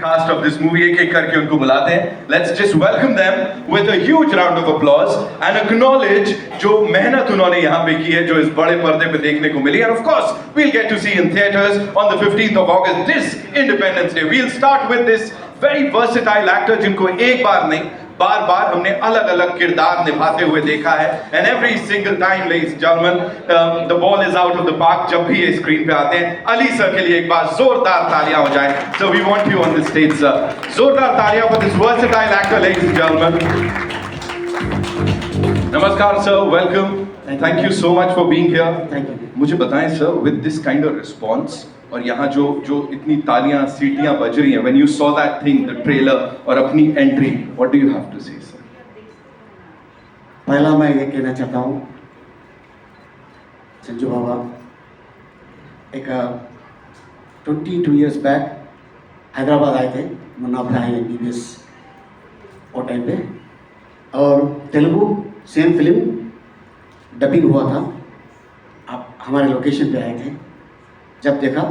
cast of this movie. एक एक करके उनको बुलाते हैं. Let's just welcome them with a huge round of applause and acknowledge जो मेहनत उन्होंने यहाँ पे की है, जो इस बड़े पर्दे पे देखने को मिली. And of course, we'll get to see in theaters on the 15th of August, this Independence Day. We'll start with this very versatile actor जिनको एक बार नहीं बार बार हमने अलग अलग किरदार निभाते हुए देखा है. And every single time, ladies and gentlemen, the ball is out of the park. जब भी ये स्क्रीन पे आते हैं, अली सर के लिए एक बार जोरदार तालियां हो जाए. So we want you on the stage, sir. जोरदार तालियां for this versatile actor, ladies and gentlemen. नमस्कार sir, welcome. Thank you so much for being here. Thank you. मुझे बताएं sir, with this kind of response और यहाँ जो इतनी तालियां सीटियां बज रही हैं, when you saw that thing, the trailer और अपनी entry, what do you have to say, sir? पहला मैं ये कहना चाहता हूँ, संजू बाबा एक 22 years back हैदराबाद आए थे, मुन्ना भाई MBBS वो टाइम पे, और तेलुगु सेम फिल्म डबिंग हुआ था. आप हमारे लोकेशन पे आए थे. जब देखा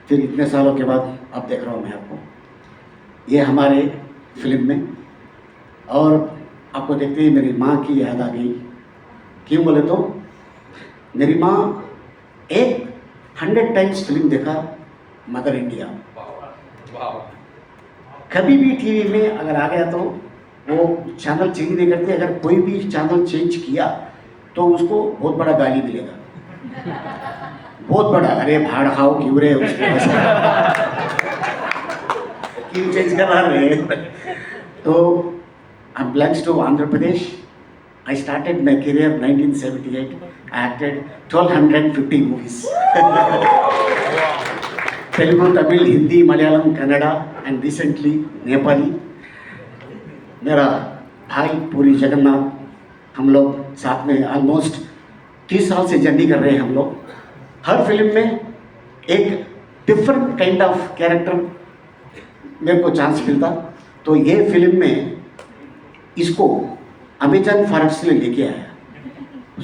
फिर इतने सालों के बाद अब देख रहा हूँ मैं आपको ये हमारे फिल्म में, और आपको देखते ही मेरी माँ की याद आ गई. क्यों बोले तो मेरी माँ 100 times फिल्म देखा मदर इंडिया. कभी भी टीवी में अगर आ गया तो वो चैनल चेंज नहीं करती. अगर कोई भी चैनल चेंज किया तो उसको बहुत बड़ा गाली मिलेगा, बहुत बड़ा. अरे भाड़ खाओ क्यों रे, उसको क्यों चेंज करा रहे. तो I belongs to Andhra Pradesh. I started my career 1978. I acted 1250 movies. Telugu, Tamil, Hindi, Malayalam, Kannada and recently Nepali. मेरा भाई पूरी जगन्नाथ, हम लोग साथ में ऑलमोस्ट 30 साल से जर्नी कर रहे हैं. हम लोग हर फिल्म में एक डिफरेंट काइंड ऑफ कैरेक्टर मेरे को चांस मिलता. तो ये फिल्म में इसको अमेजन फॉरेस्ट से लेके आया.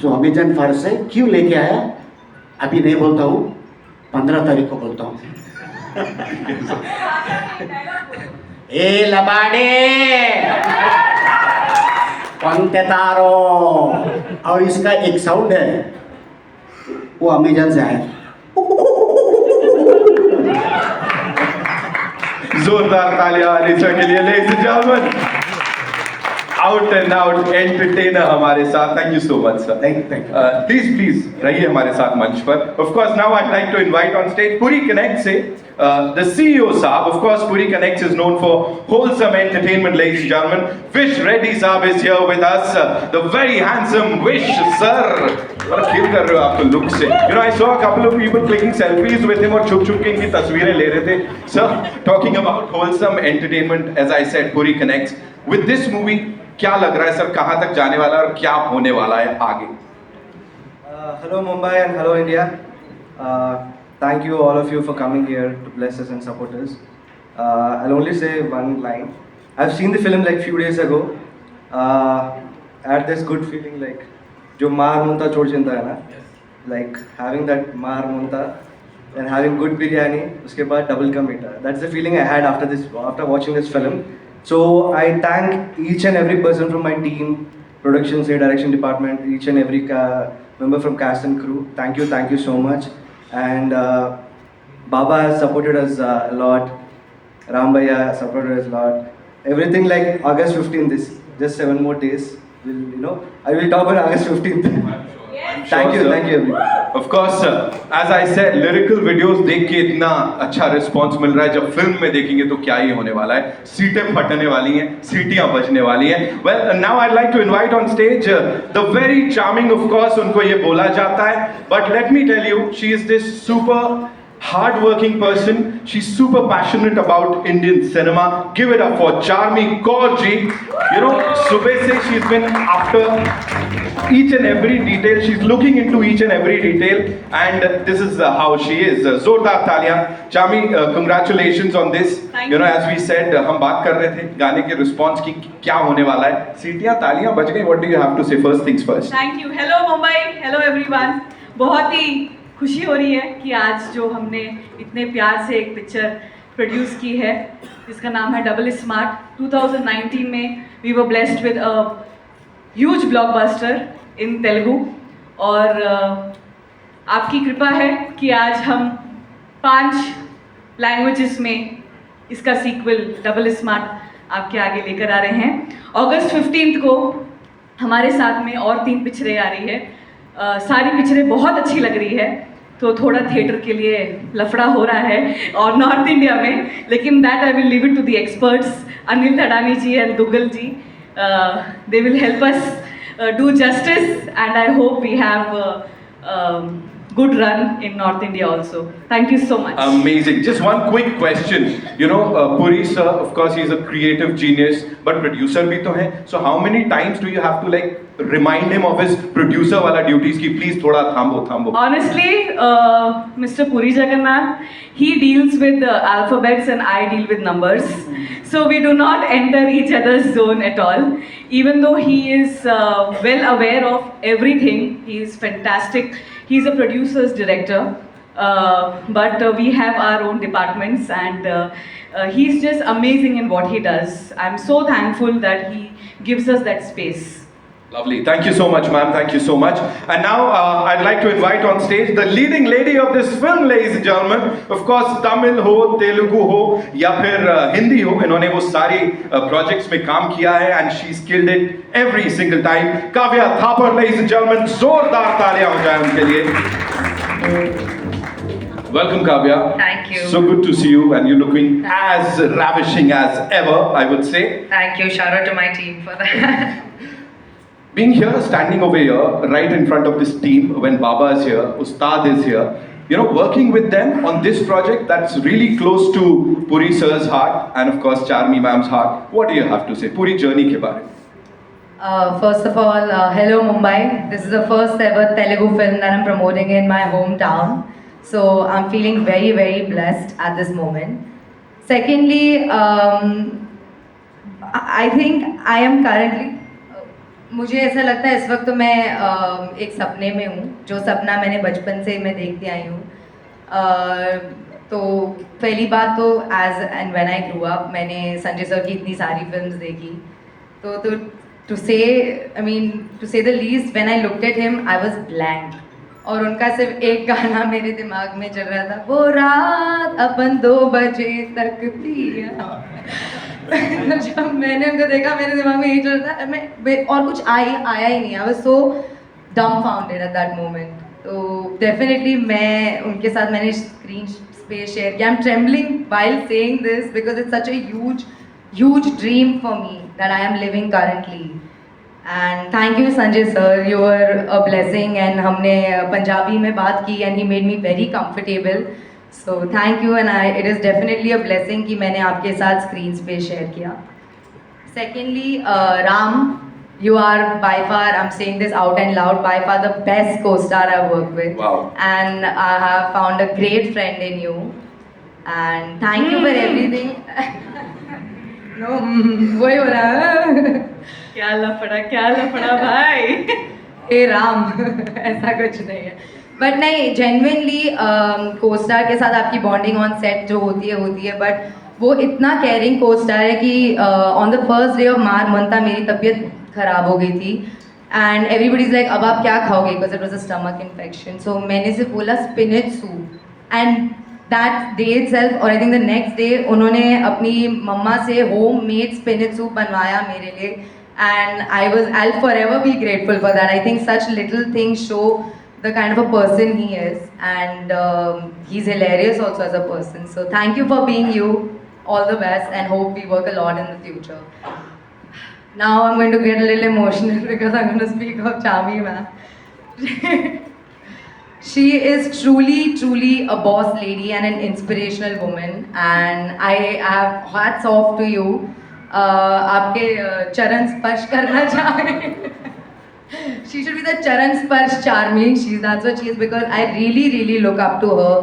सो अमेजन फॉरेस्ट से क्यों लेके आया अभी नहीं बोलता हूँ, 15 तारीख को बोलता हूँ. ए लबाड़े पंक्ते तारो, और इसका एक साउंड है वो अमेजन से आया. जोरदार तालियां अली सर के लिए, ladies and gentlemen. Out and out entertainer हमारे साथ. Thank you so much, sir. Thank you. Please रहिए हमारे साथ मंच पर. Of course, now I'd like to invite on stage Puri Connect से the CEO साहब. Of course, Puri Connect is known for wholesome entertainment, ladies and gentlemen. Vish Reddy साहब is here with us. The very handsome Vish sir. बड़ा खेल कर रहे हो आप तो लुक से. You know, I saw a couple of people clicking selfies with him और छुप छुप के इनकी तस्वीरें ले रहे थे. Sir, talking about wholesome entertainment, as I said, Puri Connects. With this movie, क्या लग रहा है सर, कहाँ तक जाने वाला है और क्या होने वाला है आगे? Hello Mumbai and hello India. Thank you all of you for coming here to bless us and support us. I'll only say one line. I've seen the film like few days ago. I had this good feeling like जो मार मुंता छोड़ चिंता है ना, like having that मार मुंता and having good biryani, उसके बाद double का मीठा. That's the feeling I had after watching this film. So I thank each and every person from my team, production, say direction department, each and every member from cast and crew. Thank you so much. And Baba has supported us a lot. Ram Bhaiya has supported us a lot. Everything like August 15th, just 7 more days. I will talk on August 15th. Thank you everyone. Of course, sir. As I said, lyrical videos देख के इतना अच्छा response मिल रहा है, जब film में देखेंगे तो क्या ही होने वाला है. सीटें फटने वाली हैं, सीटियां बजने वाली हैं. Well, now I'd like to invite on stage the very charming, of course, उनको ये बोला जाता है. But let me tell you, she is this super hard-working person. She's super passionate about Indian cinema. Give it up for Charmi Kaur ji. You know, सुबह से she's been after each and every detail. She's looking into each and every detail, and this is how she is. जोरदार तालियां. Charmi, congratulations on this. You know, as we said, हम बात कर रहे थे गाने के रिस्पॉन्स की, क्या होने वाला है. सीटियां तालियां बज गई. What do you have to say? First things first. Thank you. Hello Mumbai. Hello everyone. बहुत ही खुशी हो रही है कि आज जो हमने इतने प्यार से एक पिक्चर प्रोड्यूस की है जिसका नाम है डबल स्मार्ट। 2019 में we were blessed with a huge blockbuster in Telugu, और आपकी कृपा है कि आज हम 5 लैंग्वेजेस में इसका सीक्वल डबल स्मार्ट आपके आगे लेकर आ रहे हैं। अगस्त 15 को हमारे साथ में और 3 पिक्चरें आ रही है। सारी पिक्चरें बहुत अच्छी लग रही है, तो थोड़ा थिएटर के लिए लफड़ा हो रहा है और नॉर्थ इंडिया में, लेकिन that I will leave it to the experts, Anil Dhadani ji and Duggal ji. They will help us do justice, and I hope we have good run in North India also. Thank you so much. Amazing. Just one quick question. You know, Puri sir, of course, he's a creative genius, but producer bhi to hai. So how many times do you have to like remind him of his producer wala duties ki please thoda thambo? Honestly, Mr. Puri Jagannath, he deals with alphabets and I deal with numbers. So we do not enter each other's zone at all. Even though he is well aware of everything, he is fantastic. He's a producer's director, but we have our own departments, and he's just amazing in what he does. I'm so thankful that he gives us that space. Lovely. Thank you so much, ma'am. Thank you so much. And now I'd like to invite on stage the leading lady of this film, ladies and gentlemen. Of course, Tamil ho, Telugu ho, या फिर Hindi हो, इन्होंने वो सारी projects में काम किया है, and she's killed it every single time. Kavya Thapar, ladies and gentlemen, जोरदार तालियां हो जाए उनके लिए. Welcome, Kavya. Thank you. So good to see you, and you're looking as ravishing as ever, I would say. Thank you. Shout out to my team for that. Being here, standing over here, right in front of this team, when Baba is here, Ustad is here, you know, working with them on this project that's really close to Puri sir's heart, and of course Charmi ma'am's heart. What do you have to say? Puri journey ke baare mein. First of all, hello Mumbai. This is the first ever Telugu film that I'm promoting in my hometown. So I'm feeling very, very blessed at this moment. Secondly, I think I am currently, मुझे ऐसा लगता है इस वक्त तो मैं एक सपने में हूँ, जो सपना मैंने बचपन से मैं देखती आई हूँ। तो पहली बात तो as and when I grow up, मैंने संजय सर की इतनी सारी फिल्म्स देखी, तो टू से the least, when I looked at him I was blank, और उनका सिर्फ एक गाना मेरे दिमाग में चल रहा था, वो रात अपन 2 बजे तक पिया। जब मैंने उनको देखा मेरे दिमाग में यही चल रहा था, मैं और कुछ आया ही नहीं। I was so dumbfounded at that moment. तो डेफिनेटली मैं उनके साथ मैंने स्क्रीन स्पेस शेयर किया। I am trembling while saying this because it's such a huge dream for me that I am living currently. And thank you Sanjay sir, you are a blessing. And हमने पंजाबी में बात की and he made me very comfortable. So thank you, and it is definitely a blessing कि मैंने आपके साथ screen space share किया. Secondly, Ram, you are by far, I'm saying this out and loud, by far the best co-star I've worked with. Wow. And I have found a great friend in you. And thank you for everything. No, वही हो रहा है। क्या लफड़ा भाई। हे राम, ऐसा कुछ नहीं है। बट नहीं, जेन्युइनली को-स्टार के साथ आपकी बॉन्डिंग ऑन सेट जो होती है, बट वो इतना केयरिंग को-स्टार है कि on the first day of मार मंथा मेरी तबीयत ख़राब हो गई थी, एंड एवरीबडी इज़ लाइक अब आप क्या खाओगे, because it was a stomach infection. So मैंने सिर्फ बोला spinach soup, and that day itself, और I think the next day उन्होंने अपनी मम्मा से होम मेड स्पिनच सूप बनवाया मेरे लिए, and I'll forever be grateful for that. I think such little things show the kind of a person he is, and he's hilarious also as a person. So thank you for being you. All the best, and hope we work a lot in the future. Now I'm going to get a little emotional because I'm going to speak of Charmi ma'am. She is truly a boss lady and an inspirational woman, and I have hats off to you. आपके चरण स्पर्श करना चाहे। She should be the Charan Sparsh Charmi. That's what she is, because I really look up to her.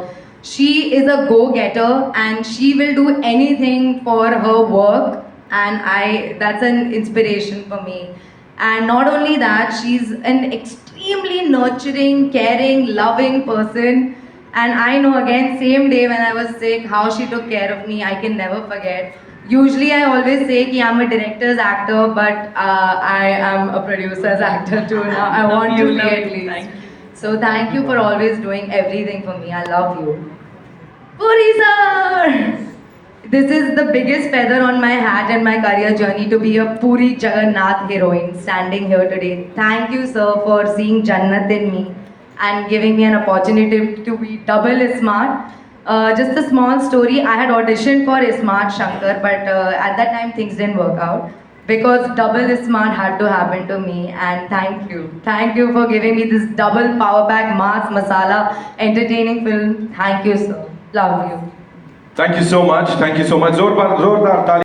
She is a go-getter and she will do anything for her work, and that's an inspiration for me. And not only that, she's an extremely nurturing, caring, loving person. And I know, again, same day when I was sick, how she took care of me, I can never forget. Usually I always say कि I'm a director's actor, but I am a producer's actor too now. I want to be Love at you. least. Thank you. So thank you for always doing everything for me. I love you. Puri sir! This is the biggest feather on my hat in my career journey to be a Puri Jagannath heroine standing here today. Thank you, sir, for seeing Jannat in me and giving me an opportunity to be double smart. Just a small story. I had auditioned for Smart Shankar, but at that time things didn't work out because double smart had to happen to me. And thank you for giving me this double power pack mass masala entertaining film. Thank you, sir. Love you. Thank you so much. Thank you so much. जोरदार ताली